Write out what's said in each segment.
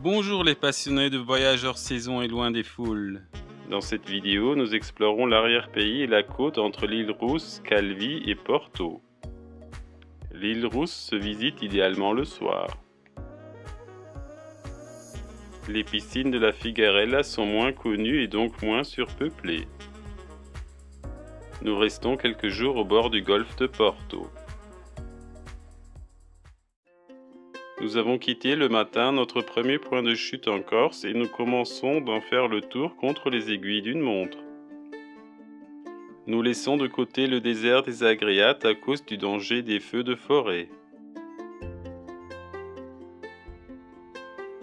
Bonjour les passionnés de voyages hors saison et loin des foules. Dans cette vidéo, nous explorons l'arrière-pays et la côte entre l'île Rousse, Calvi et Porto. L'île Rousse se visite idéalement le soir. Les piscines de la Figarella sont moins connues et donc moins surpeuplées. Nous restons quelques jours au bord du golfe de Porto. Nous avons quitté le matin notre premier point de chute en Corse et nous commençons d'en faire le tour contre les aiguilles d'une montre. Nous laissons de côté le désert des Agréates à cause du danger des feux de forêt.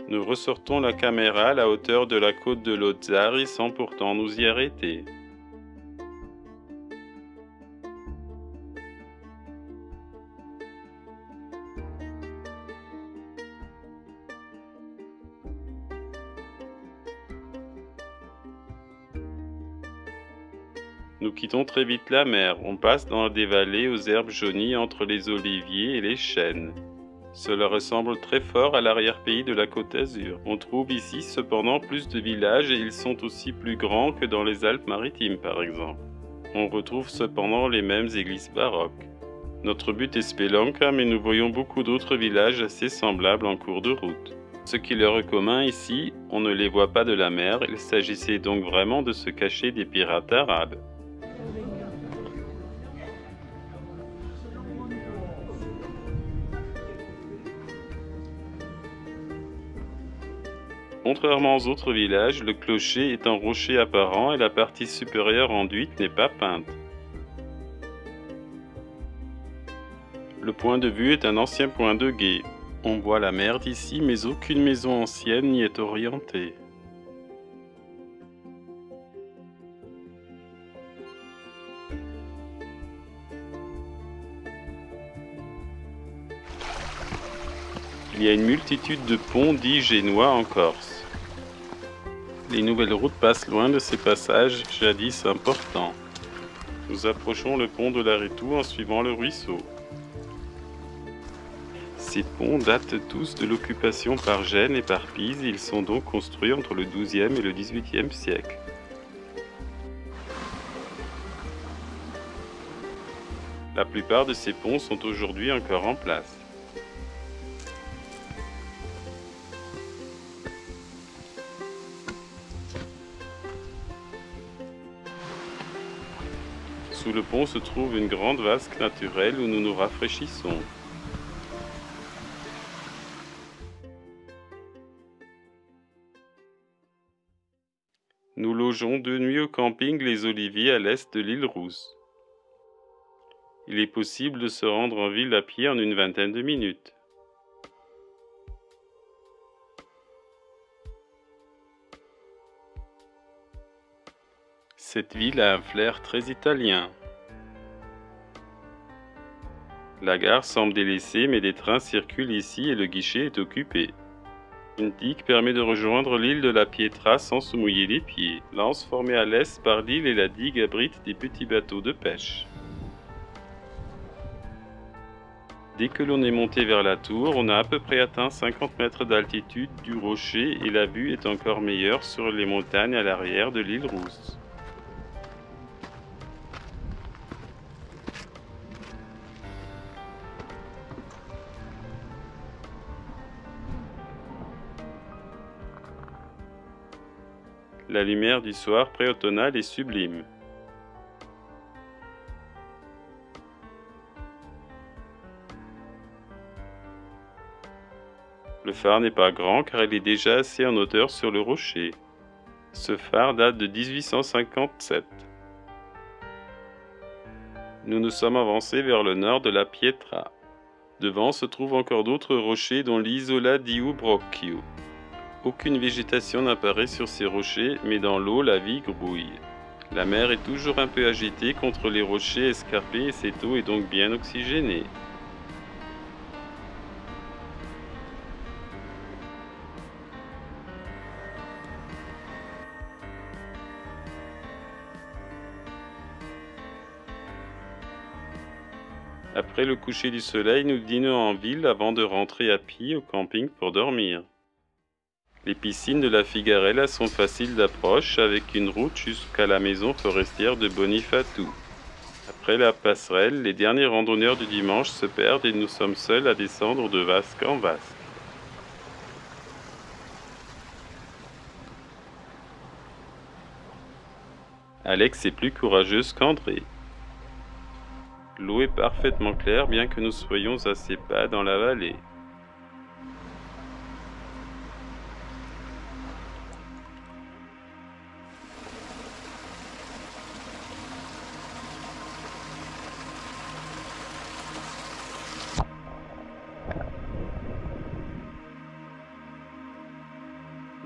Nous ressortons la caméra à la hauteur de la côte de Lozari sans pourtant nous y arrêter. Nous quittons très vite la mer, on passe dans des vallées aux herbes jaunies entre les oliviers et les chênes. Cela ressemble très fort à l'arrière-pays de la Côte d'Azur. On trouve ici cependant plus de villages et ils sont aussi plus grands que dans les Alpes-Maritimes par exemple. On retrouve cependant les mêmes églises baroques. Notre but est Spelonca, mais nous voyons beaucoup d'autres villages assez semblables en cours de route. Ce qui leur est commun ici, on ne les voit pas de la mer, il s'agissait donc vraiment de se cacher des pirates arabes. Contrairement aux autres villages, le clocher est en rocher apparent et la partie supérieure enduite n'est pas peinte. Le point de vue est un ancien point de gué. On voit la mer d'ici, mais aucune maison ancienne n'y est orientée. Il y a une multitude de ponts dits génois en Corse. Les nouvelles routes passent loin de ces passages jadis importants. Nous approchons le pont de l'Aretou en suivant le ruisseau. Ces ponts datent tous de l'occupation par Gênes et par Pise, ils sont donc construits entre le XIIe et le XVIIIe siècle. La plupart de ces ponts sont aujourd'hui encore en place. Sous le pont se trouve une grande vasque naturelle où nous nous rafraîchissons. Nous logeons 2 nuits au camping Les Oliviers à l'est de l'île Rousse. Il est possible de se rendre en ville à pied en une vingtaine de minutes. Cette ville a un flair très italien. La gare semble délaissée, mais des trains circulent ici et le guichet est occupé. Une digue permet de rejoindre l'île de la Pietra sans se mouiller les pieds. L'anse formée à l'est par l'île et la digue abrite des petits bateaux de pêche. Dès que l'on est monté vers la tour, on a à peu près atteint 50 mètres d'altitude du rocher et la vue est encore meilleure sur les montagnes à l'arrière de l'île Rousse. La lumière du soir préautomnal est sublime. Le phare n'est pas grand car il est déjà assez en hauteur sur le rocher. Ce phare date de 1857. Nous nous sommes avancés vers le nord de la Pietra. Devant se trouvent encore d'autres rochers dont l'Isola di Ubrocchio. Aucune végétation n'apparaît sur ces rochers, mais dans l'eau, la vie grouille. La mer est toujours un peu agitée contre les rochers escarpés et cette eau est donc bien oxygénée. Après le coucher du soleil, nous dînons en ville avant de rentrer à pied au camping pour dormir. Les piscines de la Figarella sont faciles d'approche avec une route jusqu'à la maison forestière de Bonifatou. Après la passerelle, les derniers randonneurs du dimanche se perdent et nous sommes seuls à descendre de vasque en vasque. Alex est plus courageuse qu'André. L'eau est parfaitement claire bien que nous soyons assez bas dans la vallée.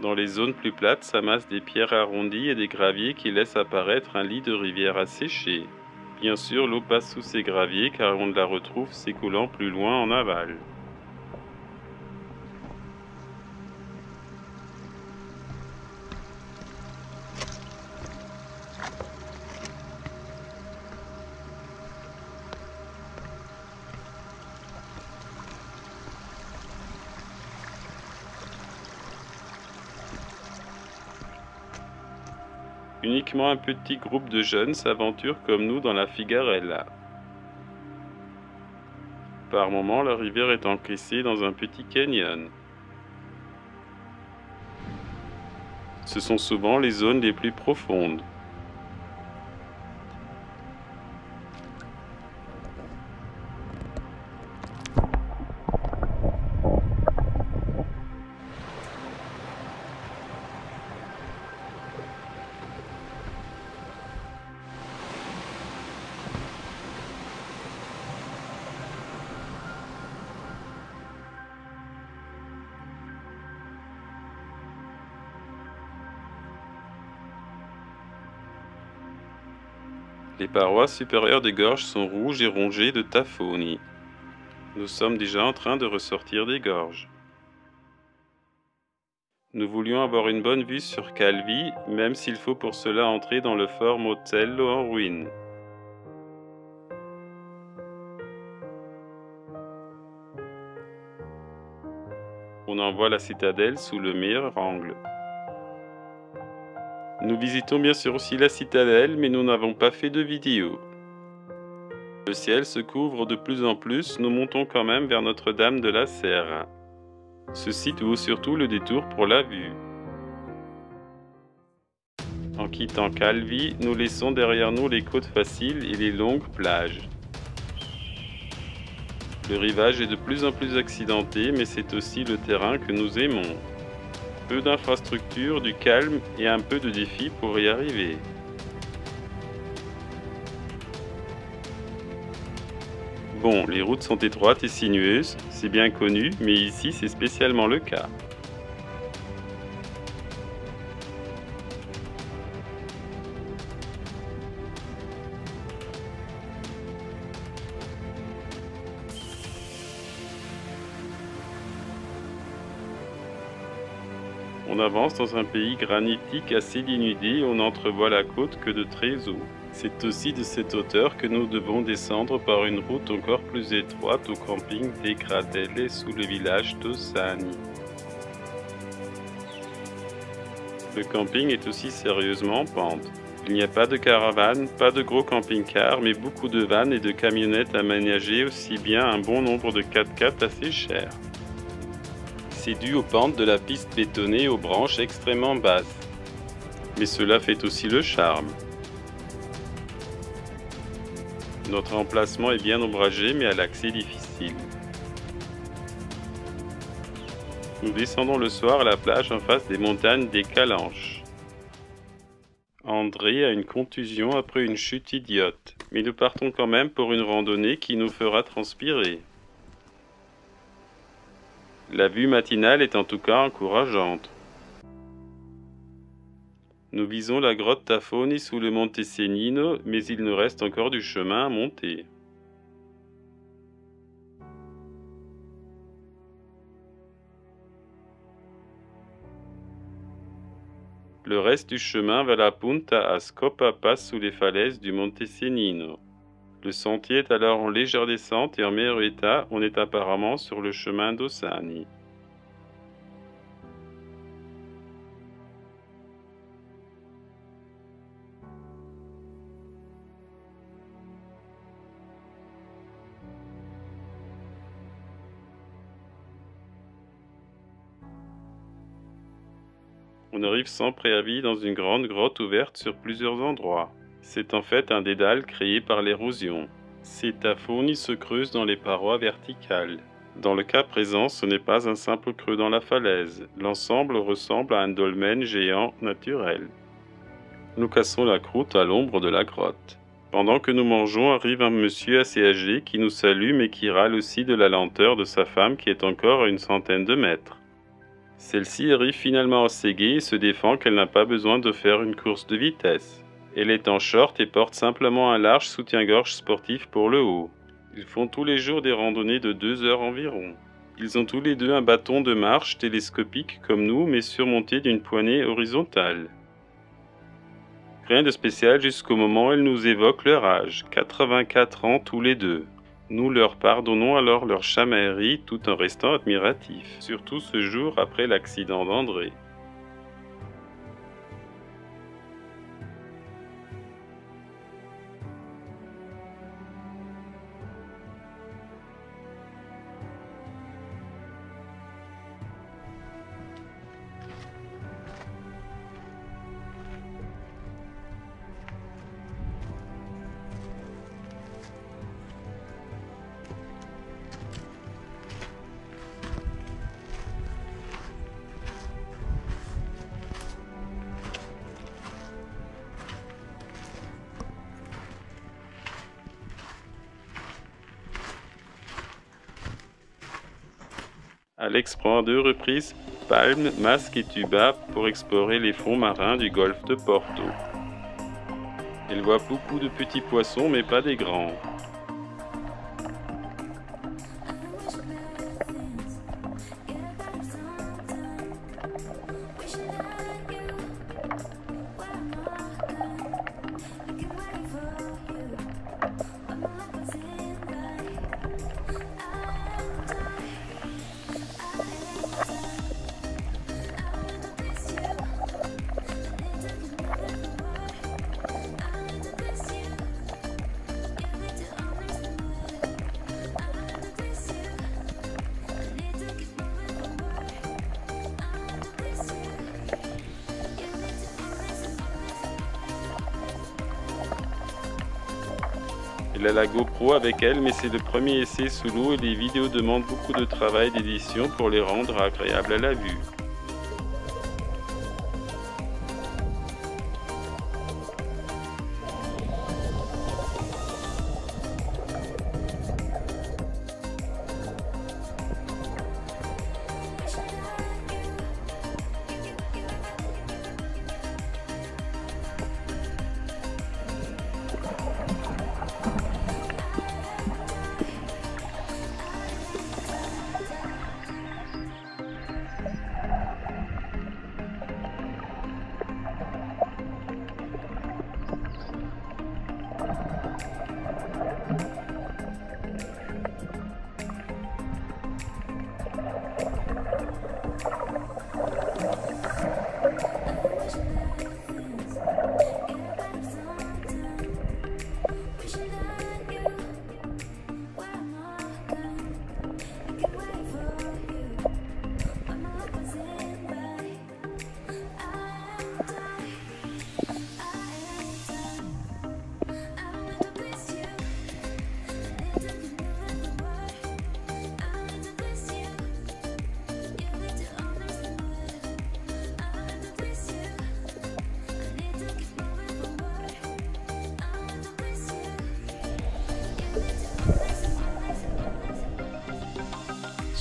Dans les zones plus plates s'amassent des pierres arrondies et des graviers qui laissent apparaître un lit de rivière asséché. Bien sûr, l'eau passe sous ces graviers car on la retrouve s'écoulant plus loin en aval. Uniquement un petit groupe de jeunes s'aventure comme nous dans la Figarella. Par moments, la rivière est encaissée dans un petit canyon. Ce sont souvent les zones les plus profondes. Les parois supérieures des gorges sont rouges et rongées de taphoni. Nous sommes déjà en train de ressortir des gorges. Nous voulions avoir une bonne vue sur Calvi, même s'il faut pour cela entrer dans le fort Motello en ruine. On en voit la citadelle sous le meilleur angle. Nous visitons bien sûr aussi la citadelle, mais nous n'avons pas fait de vidéo. Le ciel se couvre de plus en plus, nous montons quand même vers Notre-Dame de la Serre. Ceci vaut surtout le détour pour la vue. En quittant Calvi, nous laissons derrière nous les côtes faciles et les longues plages. Le rivage est de plus en plus accidenté, mais c'est aussi le terrain que nous aimons. Peu d'infrastructures, du calme et un peu de défi pour y arriver. Bon, les routes sont étroites et sinueuses, c'est bien connu, mais ici c'est spécialement le cas. On avance dans un pays granitique assez dénudé, on n'entrevoit la côte que de très haut. C'est aussi de cette hauteur que nous devons descendre par une route encore plus étroite au camping des Gradelle sous le village d'Ossani. Le camping est aussi sérieusement en pente. Il n'y a pas de caravane, pas de gros camping-cars, mais beaucoup de vannes et de camionnettes aménagées, aussi bien un bon nombre de 4x4 assez chers. C'est dû aux pentes de la piste bétonnée aux branches extrêmement basses. Mais cela fait aussi le charme. Notre emplacement est bien ombragé mais à l'accès difficile. Nous descendons le soir à la plage en face des montagnes des Calanches. André a une contusion après une chute idiote, mais nous partons quand même pour une randonnée qui nous fera transpirer. La vue matinale est en tout cas encourageante. Nous visons la grotte Tafoni sous le Monte Sennino, mais il nous reste encore du chemin à monter. Le reste du chemin va la Punta a Scopapa sous les falaises du Monte Sennino. Le sentier est alors en légère descente et en meilleur état, on est apparemment sur le chemin d'Ossani. On arrive sans préavis dans une grande grotte ouverte sur plusieurs endroits. C'est en fait un dédale créé par l'érosion. Ces taphones se creusent dans les parois verticales. Dans le cas présent, ce n'est pas un simple creux dans la falaise. L'ensemble ressemble à un dolmen géant naturel. Nous cassons la croûte à l'ombre de la grotte. Pendant que nous mangeons, arrive un monsieur assez âgé qui nous salue mais qui râle aussi de la lenteur de sa femme qui est encore à une centaine de mètres. Celle-ci arrive finalement assez gaie et se défend qu'elle n'a pas besoin de faire une course de vitesse. Elle est en short et porte simplement un large soutien-gorge sportif pour le haut. Ils font tous les jours des randonnées de 2 heures environ. Ils ont tous les deux un bâton de marche télescopique comme nous mais surmonté d'une poignée horizontale. Rien de spécial jusqu'au moment où elles nous évoquent leur âge, 84 ans tous les deux. Nous leur pardonnons alors leur chamaillerie tout en restant admiratifs, surtout ce jour après l'accident d'André. Alex prend à 2 reprises palme, masque et tuba pour explorer les fonds marins du golfe de Porto. Elle voit beaucoup de petits poissons mais pas des grands. Elle a la GoPro avec elle, mais c'est le premier essai sous l'eau et les vidéos demandent beaucoup de travail d'édition pour les rendre agréables à la vue.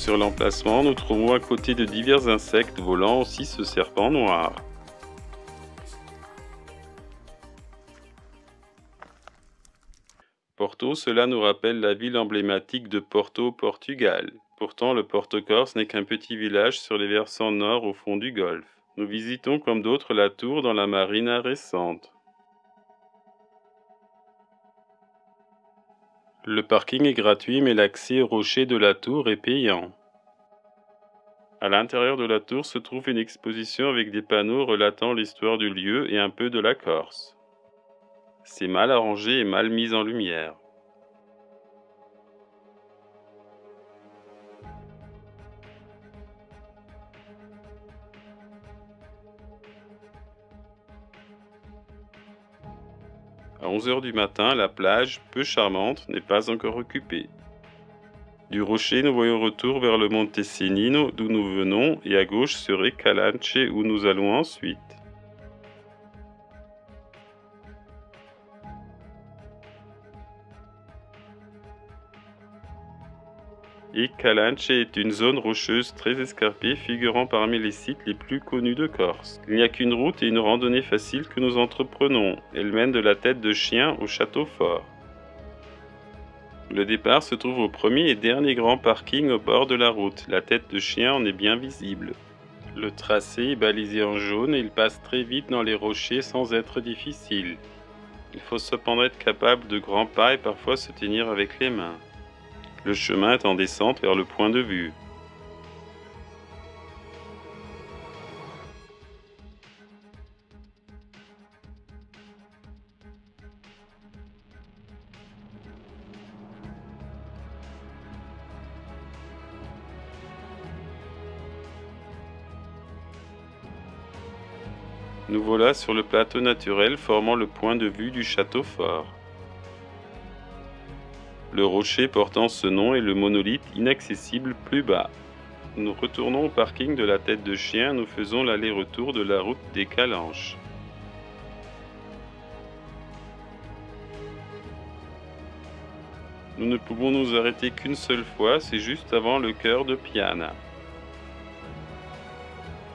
Sur l'emplacement, nous trouvons à côté de divers insectes volants aussi ce serpent noir. Porto, cela nous rappelle la ville emblématique de Porto, Portugal. Pourtant, le Porto-Corse n'est qu'un petit village sur les versants nord au fond du golfe. Nous visitons comme d'autres la tour dans la marina récente. Le parking est gratuit mais l'accès au rocher de la tour est payant. À l'intérieur de la tour se trouve une exposition avec des panneaux relatant l'histoire du lieu et un peu de la Corse. C'est mal arrangé et mal mis en lumière. À 11 heures du matin, la plage, peu charmante, n'est pas encore occupée. Du rocher, nous voyons retour vers le Monte Cennino d'où nous venons et à gauche serait Calanche où nous allons ensuite. Et Calanche est une zone rocheuse très escarpée figurant parmi les sites les plus connus de Corse. Il n'y a qu'une route et une randonnée facile que nous entreprenons. Elle mène de la tête de chien au château fort. Le départ se trouve au premier et dernier grand parking au bord de la route. La tête de chien en est bien visible. Le tracé est balisé en jaune et il passe très vite dans les rochers sans être difficile. Il faut cependant être capable de grands pas et parfois se tenir avec les mains. Le chemin est en descente vers le point de vue. Nous voilà sur le plateau naturel formant le point de vue du château fort. Le rocher portant ce nom est le monolithe inaccessible plus bas. Nous retournons au parking de la tête de chien, nous faisons l'aller-retour de la route des Calanches. Nous ne pouvons nous arrêter qu'une seule fois, c'est juste avant le cœur de Piana.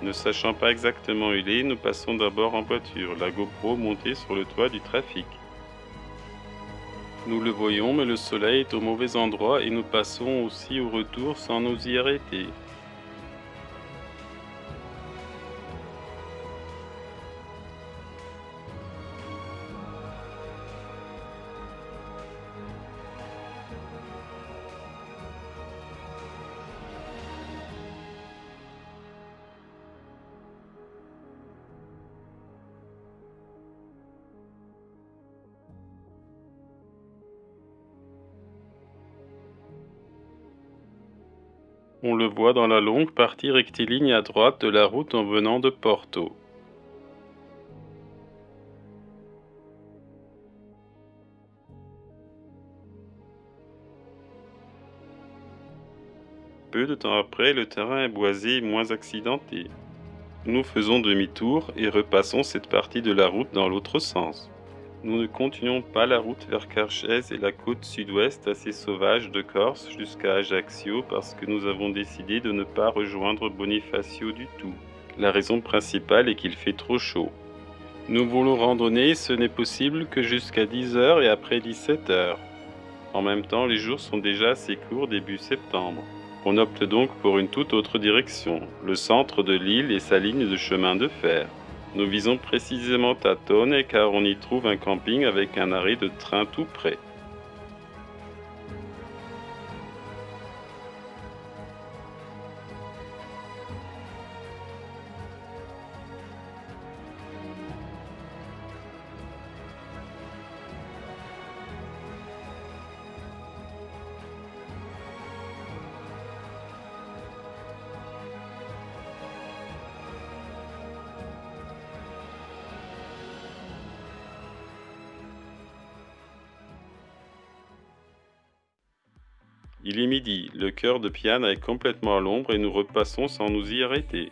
Ne sachant pas exactement où il est, nous passons d'abord en voiture, la GoPro montée sur le toit du trafic. Nous le voyons, mais le soleil est au mauvais endroit et nous passons aussi au retour sans nous y arrêter. On le voit dans la longue partie rectiligne à droite de la route en venant de Porto. Peu de temps après, le terrain est boisé et moins accidenté. Nous faisons demi-tour et repassons cette partie de la route dans l'autre sens. Nous ne continuons pas la route vers Cargèse et la côte sud-ouest assez sauvage de Corse jusqu'à Ajaccio parce que nous avons décidé de ne pas rejoindre Bonifacio du tout. La raison principale est qu'il fait trop chaud. Nous voulons randonner, ce n'est possible que jusqu'à 10 h et après 17 h. En même temps, les jours sont déjà assez courts début septembre. On opte donc pour une toute autre direction, le centre de l'île et sa ligne de chemin de fer. Nous visons précisément Tatone car on y trouve un camping avec un arrêt de train tout près. Il est midi, le cœur de Piana est complètement à l'ombre et nous repassons sans nous y arrêter.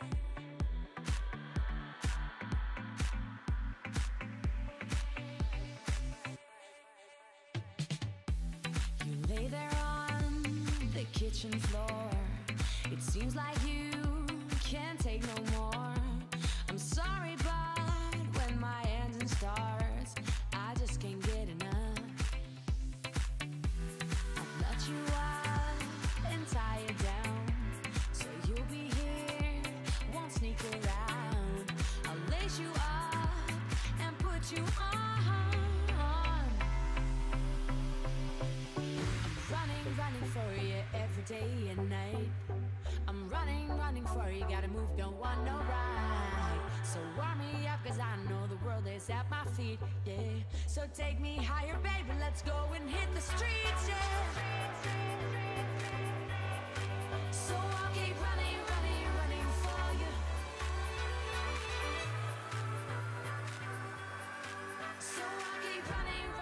Day and night, I'm running for you, gotta move, don't want no ride. So warm me up, cause I know the world is at my feet, yeah. So take me higher, baby, let's go and hit the streets, yeah. So I'll keep running for you. So I'll keep running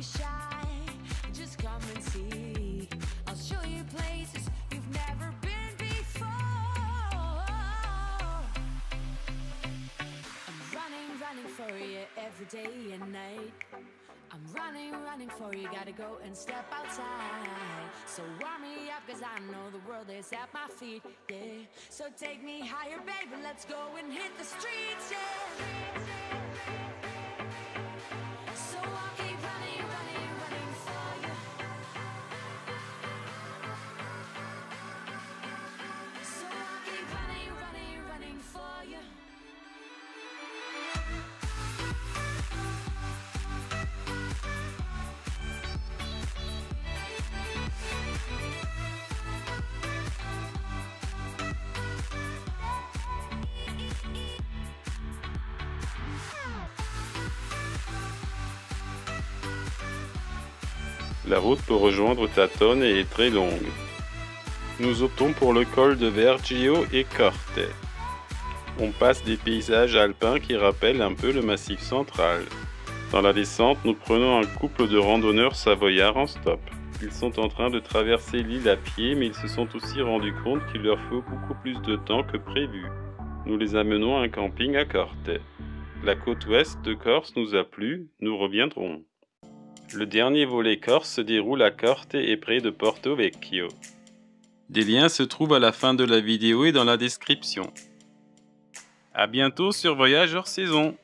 be shy, just come and see. I'll show you places you've never been before. I'm running for you every day and night. I'm running for you, gotta go and step outside. So warm me up, cause I know the world is at my feet, yeah. So take me higher, baby, let's go and hit the streets, yeah. So I'll keep running for you. So I'll keep running for you. La route pour rejoindre Tatone est très longue. Nous optons pour le col de Vergio e Corte. On passe des paysages alpins qui rappellent un peu le Massif central. Dans la descente, nous prenons un couple de randonneurs savoyards en stop. Ils sont en train de traverser l'île à pied, mais ils se sont aussi rendus compte qu'il leur faut beaucoup plus de temps que prévu. Nous les amenons à un camping à Corte. La côte ouest de Corse nous a plu, nous reviendrons. Le dernier volet corse se déroule à Corte et près de Porto Vecchio. Des liens se trouvent à la fin de la vidéo et dans la description. À bientôt sur Voyage hors saison.